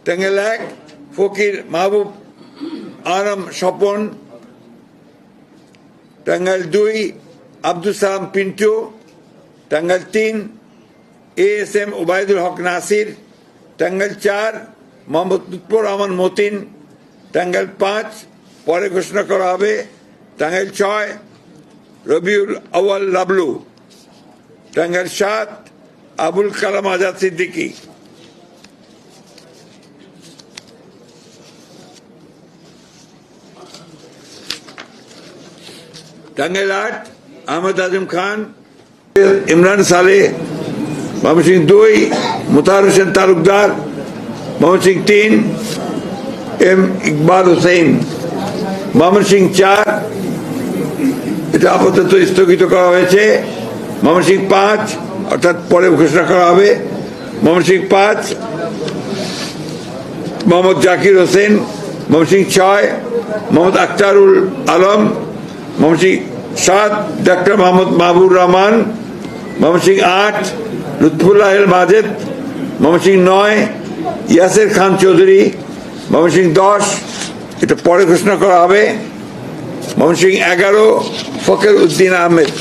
টাঙ্গাইল 1 ফকির Mahbub Alam Swapan, Tangail 2 Abdul Salam Pintu, Tangail 3 ASM Obaidul হক নাসির, টাঙ্গাইল 4 মোহাম্মদ লুৎফর রহমান মতিন, টাঙ্গাইল 5 পরে ঘোষণা করা হবে, টাঙ্গাইল 6 রবিউল আউয়াল লাবলু, টাঙ্গাইল 7 আবুল কালাম আজাদ সিদ্দিকী, টাঙ্গাইল 8 আহমেদ আজম খান, ইমরান সালেহ, ময়মনসিংহ 2 মুতাহার হোসেন তালুকদার, ময়মনসিংহ 3 M ইকবাল হোসেন, ময়মনসিংহ 4 এটা আপাতত স্থগিত করা হয়েছে, ময়মনসিংহ 5 অর্থাৎ পরে ঘোষণা করা হবে, ময়মনসিংহ 5 মোহাম্মদ জাকির হোসেন, ময়মনসিংহ 6 মোহাম্মদ আখতারুল আলম, ময়মনসিংহ 7 ডাক্তার মোহাম্মদ মাহবুর রহমান, ময়মনসিংহ 8 লুৎফুল্লাহ মাজেদ, ময়মনসিংহ 9 ইয়াসের খান চৌধুরী, ময়মনসিংহ 10 এটা পরে ঘোষণা করা হবে, ময়মনসিংহ 11 ফখর উদ্দিন আহমেদ।